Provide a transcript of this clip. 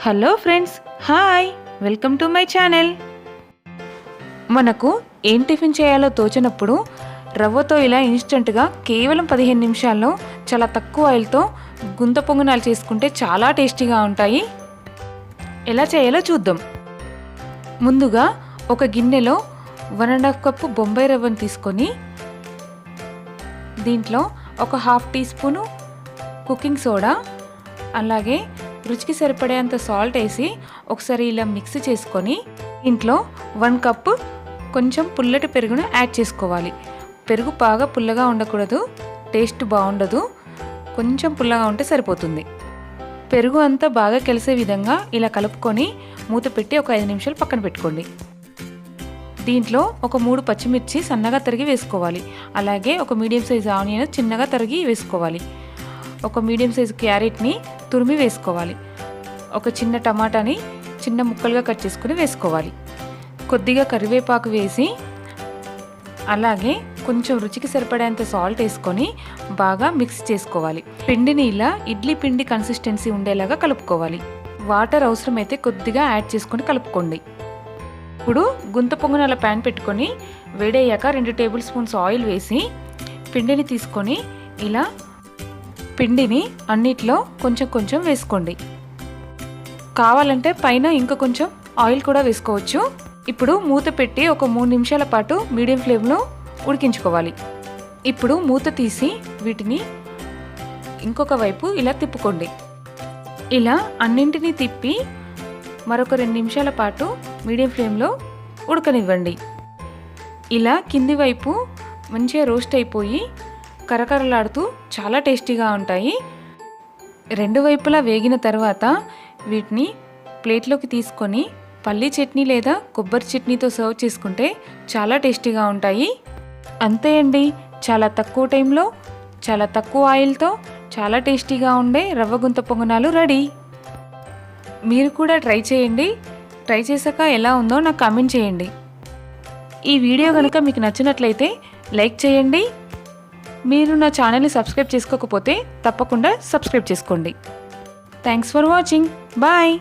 Hello friends, hi, welcome to my channel. మనకు ఏం tiffin చేయాలో తోచినప్పుడు రవ్వతో ఇలా ఇన్స్టెంట్గా కేవలం 15 నిమిషాల్లో చాలా తక్కువ ఆయిల్తో గుంత పొంగనాలు చేసుకుంటే చాలా టేస్టీగా ఉంటాయి. ఎలా చేయాలో చూద్దాం. ముందుగా ఒక గిన్నెలో 1.5 కప్పు బొంబాయి రవ్వను తీసుకొని దీంట్లో ఒక half teaspoon cooking soda, అలాగే రుచికి సరిపడేంత సాల్ట్ వేసి ఒకసారి ఇలా మిక్స్ చేసుకొని ఇంట్లో 1 కప్పు కొంచెం పుల్లటి పెరుగును యాడ్ చేసుకోవాలి. పెరుగు బాగా పుల్లగా ఉండకూడదు, టేస్ట్ బాగుండదు, కొంచెం పుల్లగా ఉంటే సరిపోతుంది. పెరుగు అంతా బాగా కలిసే విధంగా ఇలా కలుపుకొని మూత పెట్టి ఒక 5 నిమిషాలు పక్కన పెట్టుకోండి. దీంట్లో ఒక 3 పచ్చిమిర్చి సన్నగా తరిగి వేసుకోవాలి. అలాగే ఒక మీడియం సైజు ఆనియన్ చిన్నగా తరిగి వేసుకోవాలి. ఒక మీడియం సైజు క్యారెట్ని తురిమి వేసుకోవాలి. ఒక చిన్న టమాటాని చిన్న ముక్కలుగా కట్ చేసుకుని వేసుకోవాలి. కొద్దిగా కరివేపాకు వేసి అలాగే కొంచెం రుచికి సరిపడేంత సాల్ట్ వేసుకొని బాగా మిక్స్ చేసుకోవాలి. పిండిని ఇలా ఇడ్లీ పిండి కన్సిస్టెన్సీ ఉండేలాగా కలుపుకోవాలి. వాటర్ అవసరమైతే కొద్దిగా యాడ్ చేసుకొని కలుపుకోండి. ఇప్పుడు గుంత పొంగనాల ప్యాన్ పెట్టుకొని వేడయ్యాక 2 టేబుల్ స్పూన్స్ ఆయిల్ వేసి పిండిని తీసుకొని ఇలా పిండిని అన్నిట్లో కొంచెం కొంచెం వేసుకోండి. కావాలంటే పైన ఇంకా కొంచెం ఆయిల్ కూడా వేసుకోవచ్చు. ఇప్పుడు మూత పెట్టి ఒక 3 నిమిషాల పాటు మీడియం ఫ్లేమ్లో ఉడికించుకోవాలి. ఇప్పుడు మూత తీసి వీటిని ఇంకొక వైపు ఇలా తిప్పుకోండి. ఇలా అన్నింటినీ తిప్పి మరొక 2 నిమిషాల పాటు మీడియం ఫ్లేమ్లో ఉడకనివ్వండి. ఇలా కింది వైపు మంచిగా రోస్ట్ అయిపోయి కరకరలాడుతూ చాలా టేస్టీగా ఉంటాయి. 2 వైపులా వేగిన తర్వాత వీటిని ప్లేట్లోకి తీసుకొని పల్లీ చట్నీ లేదా కొబ్బరి చట్నీతో సర్వ్ చేసుకుంటే చాలా టేస్టీగా ఉంటాయి. అంతే అండి, చాలా తక్కువ టైంలో చాలా తక్కువ ఆయిల్తో చాలా టేస్టీగా ఉండే రవ్వ గుంత పొంగనాలు రెడీ. మీరు కూడా ట్రై చేయండి. ట్రై చేశాక ఎలా ఉందో నాకు కామెంట్ చేయండి. ఈ వీడియో కనుక మీకు నచ్చినట్లయితే లైక్ చేయండి. మీరు నా ఛానల్ని సబ్స్క్రైబ్ చేసుకోకపోతే తప్పకుండా సబ్స్క్రైబ్ చేసుకోండి. Thanks for watching. బాయ్.